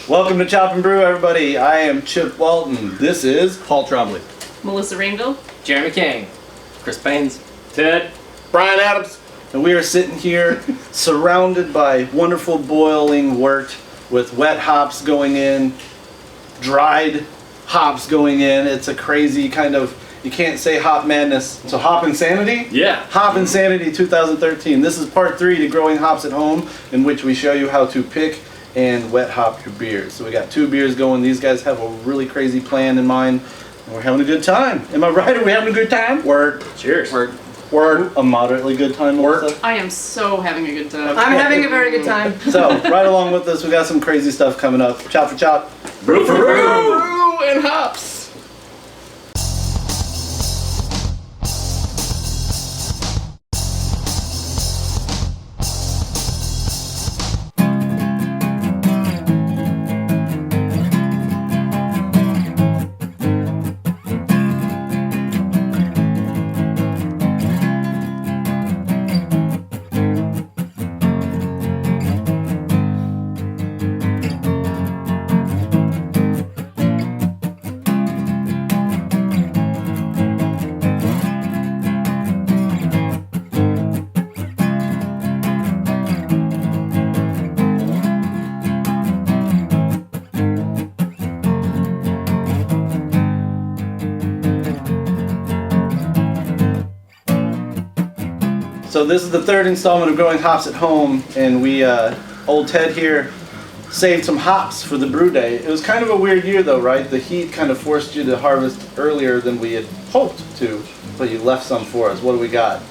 Welcome to Chop and Brew, everybody. I am Chip Walton. This is Paul Trombley, Melissa Rainville, Jeremy King, Chris Baines, Ted, Brian Adams. and we are sitting here surrounded by wonderful boiling wort with wet hops going in, dried hops going in. It's a crazy kind of, you can't say hop madness. So Hop Insanity? Yeah. Hop Insanity 2013. This is part 3 to Growing Hops at Home, in which we show you how to pick and wet hop your beers. So we got 2 beers going. These guys have a really crazy plan in mind, and we're having a good time. Am I right? Are we having a good time? Word. Cheers. Word. Word. A moderately good time. Melissa? I am so having a good time. I'm having a very good time. So, right along with us, we got some crazy stuff coming up. Chop for chop. Brew for brew. Brew and hops. So this is the 3rd installment of Growing Hops at Home, and we, old Ted here, saved some hops for the brew day. It was kind of a weird year though, right? The heat kind of forced you to harvest earlier than we had hoped to, but you left some for us. What do we got?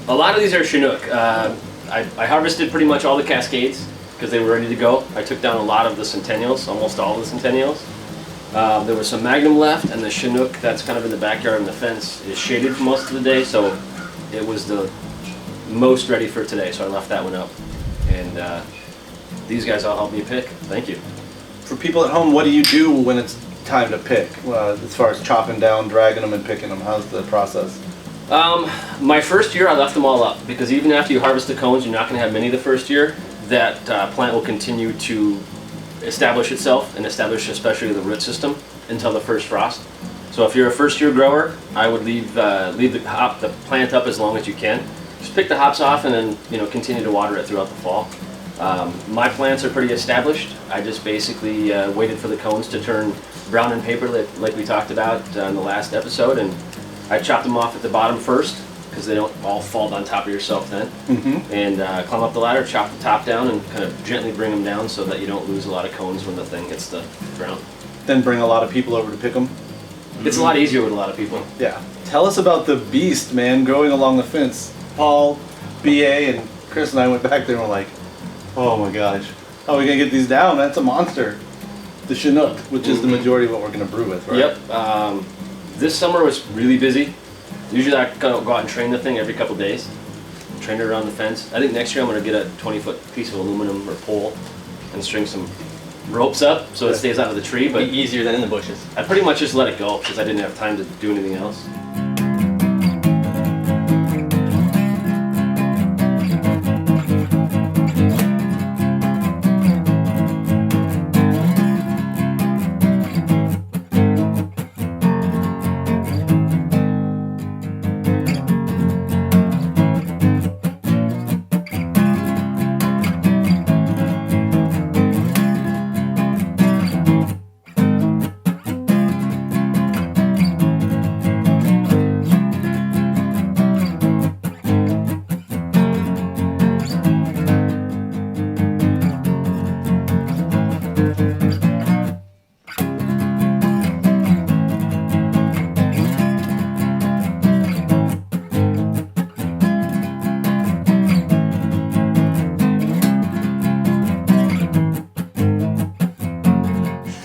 A lot of these are Chinook. I harvested pretty much all the Cascades because they were ready to go. I took down a lot of the Centennials, almost all of the Centennials. There was some Magnum left, and the Chinook that's kind of in the backyard and the fence is shaded for most of the day, so it was the most ready for today, so I left that one up. And these guys all helped me pick. Thank you. For people at home, what do you do when it's time to pick? As far as chopping down, dragging them, and picking them, how's the process? My first year I left them all up because even after you harvest the cones, you're not going to have many the first year. That plant will continue to establish itself and establish especially the root system until the first frost. So if you're a first year grower, I would leave the plant up as long as you can. Just pick the hops off and then continue to water it throughout the fall. My plants are pretty established. I just basically waited for the cones to turn brown and paper like we talked about in the last episode, and I chopped them off at the bottom first because they don't all fall on top of yourself then. And climb up the ladder, chop the top down, and kind of gently bring them down so that you don't lose a lot of cones when the thing hits the ground. Then bring a lot of people over to pick them? It's a lot easier with a lot of people. Yeah. Tell us about the beast, man, growing along the fence. Paul, BA, and Chris and I went back there and were like, oh my gosh, how are we going to get these down? That's a monster. The Chinook, which is the majority of what we're going to brew with, right? Yep. This summer was really busy. Usually I go out and train the thing every couple days. Train it around the fence. I think next year I'm going to get a 20-foot piece of aluminum or pole and string some ropes up so it stays out of the tree. But Be easier than in the bushes. I pretty much just let it go because I didn't have time to do anything else.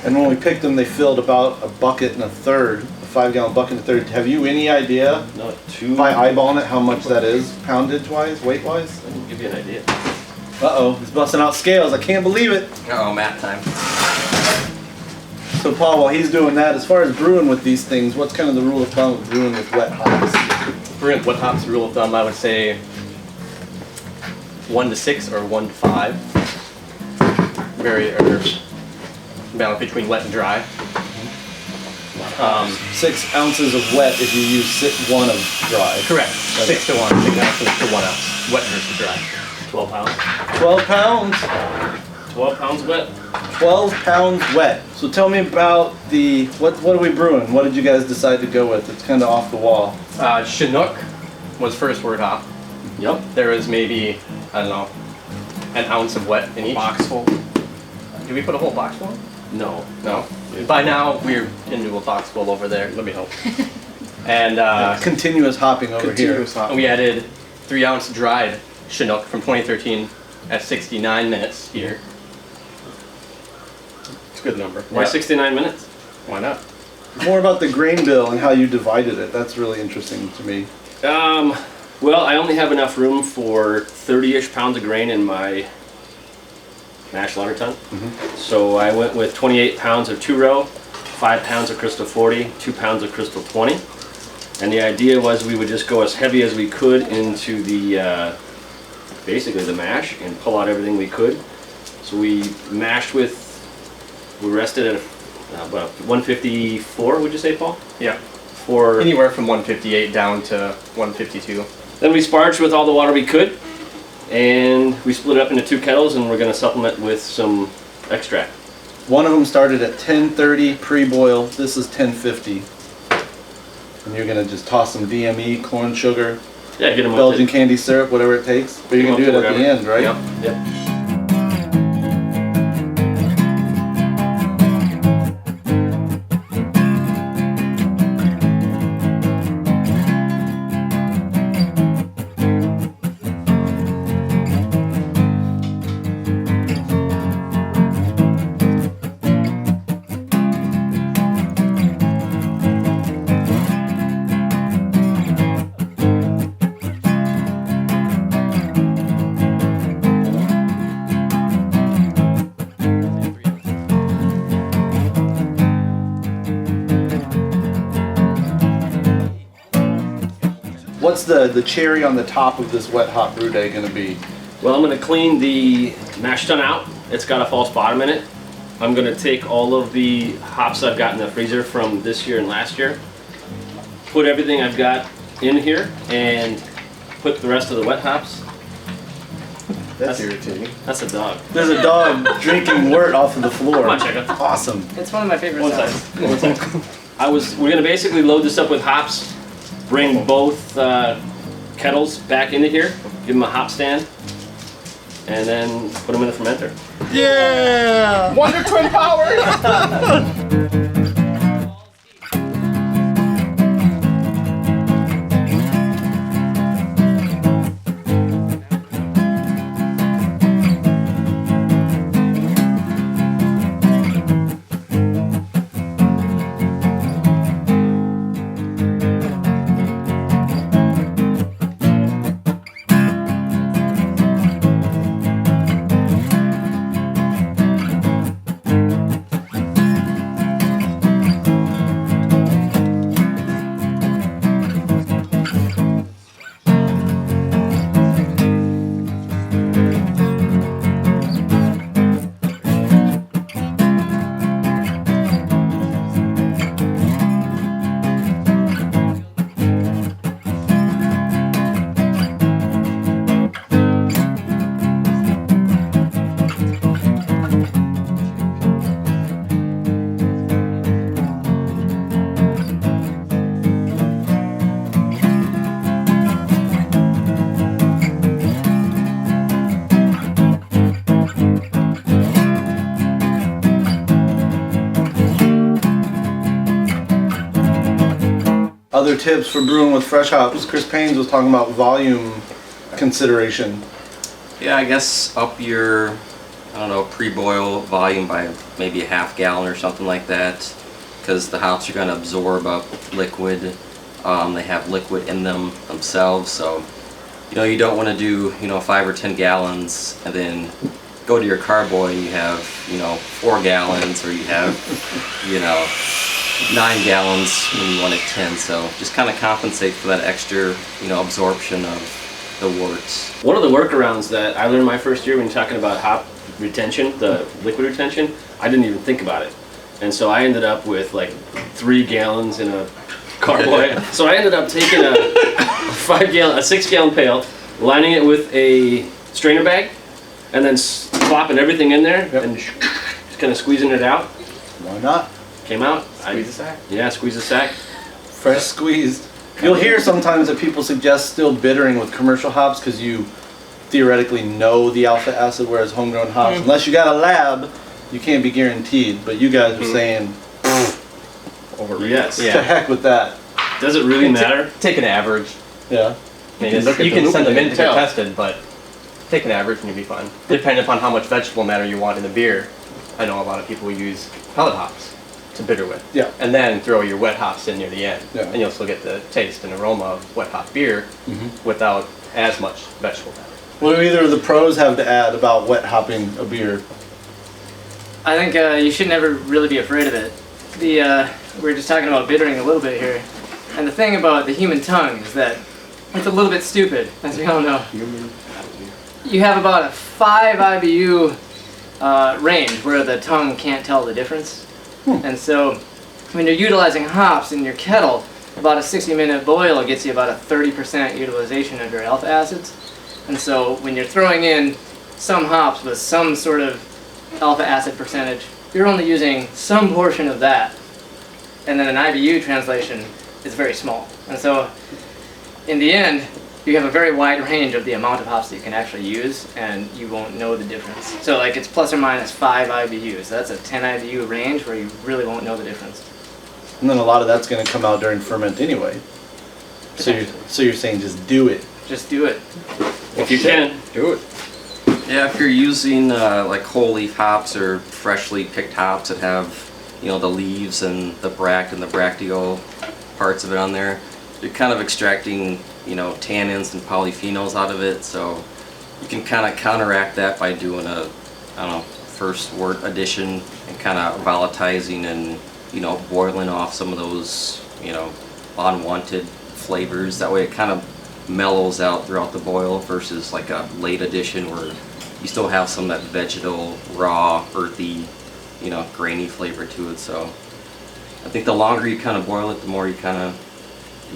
And when we picked them, they filled about a bucket and a third, a 5-gallon bucket and a third. Have you any idea, No, two. by eyeballing it, how much that is, poundage-wise, weight-wise? I can give you an idea. Uh-oh, he's busting out scales. I can't believe it. Oh, math time. So Paul, while he's doing that, as far as brewing with these things, what's kind of the rule of thumb with brewing with wet hops? Brewing wet hops, rule of thumb, I would say 1 to 6 or 1 to 5. balance between wet and dry. 6 ounces of wet if you use 1 of dry. Correct. 6 to 1, 6 ounces to 1 ounce. Wet versus dry. 12 pounds. 12 pounds. 12 pounds wet. 12 pounds wet. So tell me about the, what are we brewing? What did you guys decide to go with? It's kind of off the wall. Chinook was first word hop. Yep. There was maybe, I don't know, an ounce of wet in each. Box full. Did we put a whole box full? No. No. By now, we're into a box full over there. Let me help. And Continuous hopping over Continuous here. hop. we added 3 ounce dried Chinook from 2013 at 69 minutes here. It's a good number. Why Yeah. 69 minutes? Why not? More about the grain bill and how you divided it. That's really interesting to me. Well, I only have enough room for 30-ish pounds of grain in my mash lauter ton. So I went with 28 pounds of 2-row, 5 pounds of Crystal 40, 2 pounds of Crystal 20. And the idea was we would just go as heavy as we could into the, basically the mash and pull out everything we could. So we mashed with, we rested at about 154, would you say, Paul? Yeah. For Anywhere from 158 down to 152. Then we sparged with all the water we could, and we split it up into 2 kettles, and we're going to supplement with some extract. One of them started at 10:30 pre-boil. This is 10:50. And you're gonna just toss some DME, corn sugar, Yeah, get them Belgian candy syrup, whatever it takes. But you're gonna do it at the end, right? Yep. Yep. What's the cherry on the top of this wet hot brew day gonna be? Well, I'm going to clean the mash tun out. It's got a false bottom in it. I'm going to take all of the hops I've got in the freezer from this year and last year, put everything I've got in here, and put the rest of the wet hops. That's irritating. That's a dog. There's a dog drinking wort off of the floor. Come on, check it. Awesome. It's one of my favorite One songs. second. One second. We're gonna basically load this up with hops, bring both kettles back into here, give them a hop stand, and then put them in the fermenter. Yeah! Wonder Twin Powers! Other tips for brewing with fresh hops. Chris Paynes was talking about volume consideration. Yeah, I guess up your, I don't know, pre-boil volume by maybe a half gallon or something like that, because the hops are going to absorb up liquid. They have liquid in them themselves, so you don't want to do 5 or 10 gallons and then go to your carboy and you have 4 gallons, or you have 9 gallons when you wanted 10. So just kind of compensate for that extra absorption of the worts. One of the workarounds that I learned my first year when you're talking about hop retention, the liquid retention, I didn't even think about it. And so I ended up with like 3 gallons in a carboy. So I ended up taking a 6-gallon pail, lining it with a strainer bag, and then plopping everything in there and just kind of squeezing it out. Why not? Came out. Squeeze the sack. Yeah, squeeze the sack. Fresh squeezed. You'll hear sometimes that people suggest still bittering with commercial hops because you theoretically know the alpha acid, whereas homegrown hops, unless you got a lab, you can't be guaranteed. But you guys are saying, Yes. to Yeah. heck with that. Does it really matter? Take an average. Yeah. I mean, can look at you the can send them lubricant in to and get tell. tested, but take an average and you'll be fine. Depending upon how much vegetable matter you want in the beer, I know a lot of people use pellet hops to bitter with. Yeah. And then throw your wet hops in near the end. Yeah. And you'll still get the taste and aroma of wet hop beer without as much vegetable matter. What do either of the pros have to add about wet hopping a beer? I think you should never really be afraid of it. We were just talking about bittering a little bit here, and the thing about the human tongue is that it's a little bit stupid, as we all know. You have about a 5 IBU range where the tongue can't tell the difference. And so when you're utilizing hops in your kettle, about a 60-minute boil gets you about a 30% utilization of your alpha acids. And so when you're throwing in some hops with some sort of alpha acid percentage, you're only using some portion of that. And then an IBU translation is very small. And so in the end, you have a very wide range of the amount of hops that you can actually use, and you won't know the difference. So like it's plus or minus 5 IBUs. That's a 10 IBU range where you really won't know the difference. And then a lot of that's going to come out during ferment anyway. So you're saying just do it. Just do it. If you can. Do it. Yeah, if you're using like whole leaf hops or freshly picked hops that have, you know, the leaves and the bract and the bracteal parts of it on there, you're kind of extracting, you know, tannins and polyphenols out of it. So you can kind of counteract that by doing a, I don't know, first wort addition and kind of volatilizing and, you know, boiling off some of those, you know, unwanted flavors. That way it kind of mellows out throughout the boil versus like a late addition where you still have some of that vegetal, raw, earthy, you know, grainy flavor to it. So I think the longer you kind of boil it, the more you kind of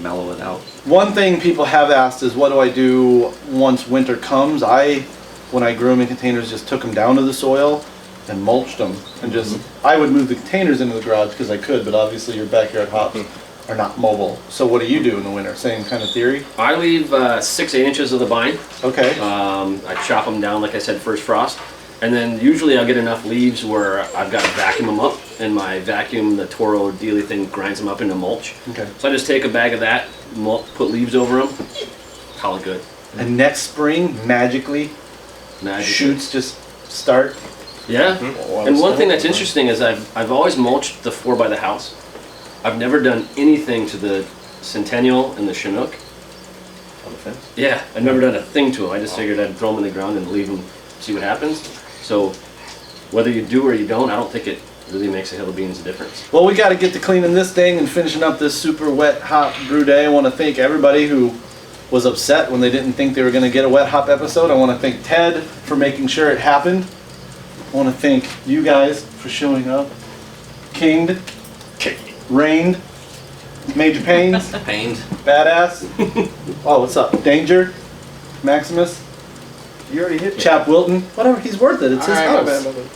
mellow it out. One thing people have asked is, what do I do once winter comes? When I grew them in containers, just took them down to the soil and mulched them. And just, I would move the containers into the garage because I could, but obviously your backyard hops are not mobile. So what do you do in the winter? Same kind of theory? I leave 6-8 inches of the vine. Okay. I chop them down, like I said, first frost. And then usually I'll get enough leaves where I've got to vacuum them up, and my vacuum, the Toro Dealy thing, grinds them up into mulch. Okay. So I just take a bag of that, put leaves over them, call it good. And next spring, magically, Magic. shoots just start. Yeah. And one thing that's interesting is I've always mulched the 4 by the house. I've never done anything to the Centennial and the Chinook. On the fence. Yeah, I've never done a thing to them. I just figured I'd throw them in the ground and leave them, see what happens. So whether you do or you don't, I don't think it really makes a hill of beans a difference. Well, we got to get to cleaning this thing and finishing up this super wet hop brew day. I want to thank everybody who was upset when they didn't think they were going to get a wet hop episode. I want to thank Ted for making sure it happened. I want to thank you guys for showing up. Kinged, reigned, Major Pains, Pained. Badass. Oh, what's up? Danger, Maximus, You already hit me. Chap Wilton. Whatever, he's worth it. It's his Alright, my house. bad, my bad.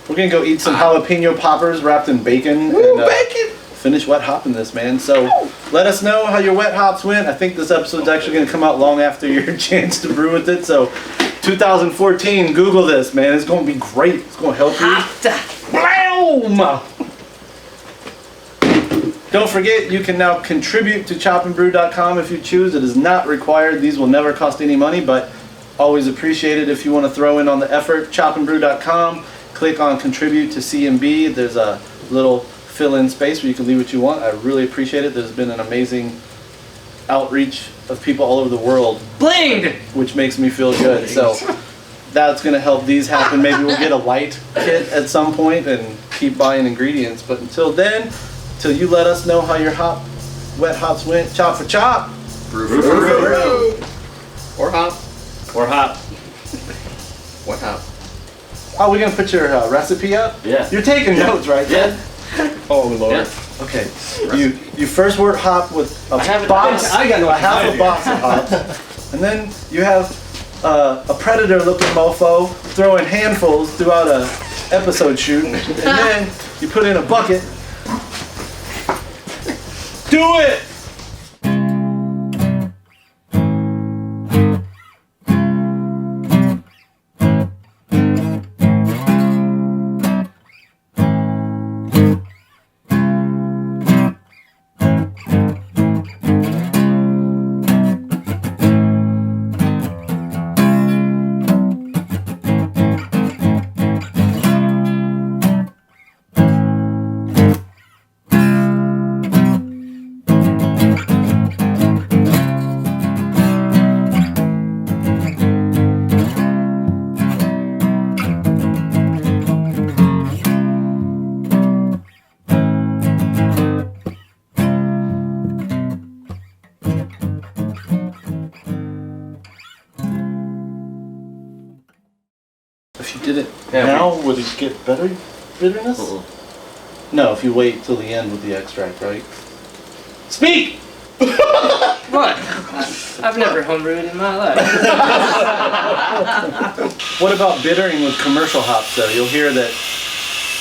We're gonna go eat some jalapeno poppers wrapped in bacon. Woo, and, bacon! Finish wet hopping this, man. So let us know how your wet hops went. I think this episode's actually gonna come out long after your chance to brew with it. So 2014, Google this, man. It's gonna be great. It's gonna help you. Blam! Don't forget, you can now contribute to chopandbrew.com if you choose. It is not required. These will never cost any money, but always appreciate it if you want to throw in on the effort. Chopandbrew.com. Click on contribute to CMB. There's a little fill-in space where you can leave what you want. I really appreciate it. There's been an amazing outreach of people all over the world, Blinged! which makes me feel good. So that's going to help these happen. Maybe we'll get a light kit at some point and keep buying ingredients. But until then, till you let us know how your wet hops went, chop for chop. Brew for brew. Or hop. Or hop. What hop? Oh, we're gonna put your recipe up? Yeah. You're taking notes, right? Ted? Oh Lord. Yeah. Okay. You first wort hop with a box. I got no a half a box of hops, and then you have a predator-looking mofo throwing handfuls throughout a episode shoot, and then you put in a bucket. Do it. If you did it Yeah, now, would it get better bitterness? No, if you wait till the end with the extract, right? Speak! What? I've never homebrewed in my life. What about bittering with commercial hops though? You'll hear that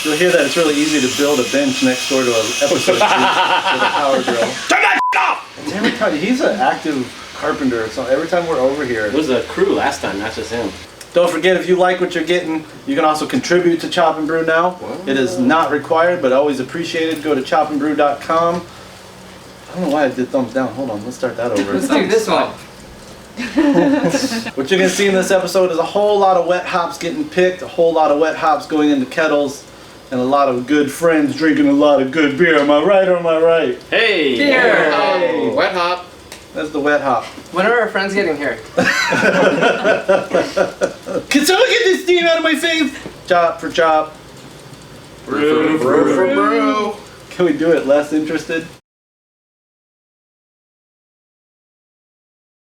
it's really easy to build a bench next door to an episode shoot with a power drill. Turn that off! Every time he's an active carpenter, so every time we're over here. It was a crew last time, not just him. Don't forget, if you like what you're getting, you can also contribute to Chop and Brew now. It is not required, but always appreciated. Go to chopandbrew.com. I don't know why I did thumbs down. Hold on, let's start that over. Let's do this one. What you're gonna see in this episode is a whole lot of wet hops getting picked, a whole lot of wet hops going into kettles, and a lot of good friends drinking a lot of good beer. Am I right or am I right? Hey! Beer. Hey. Wet hop. That's the wet hop. When are our friends getting here? Can someone get this steam out of my face? Chop for chop. Brew for brew. Can we do it less interested?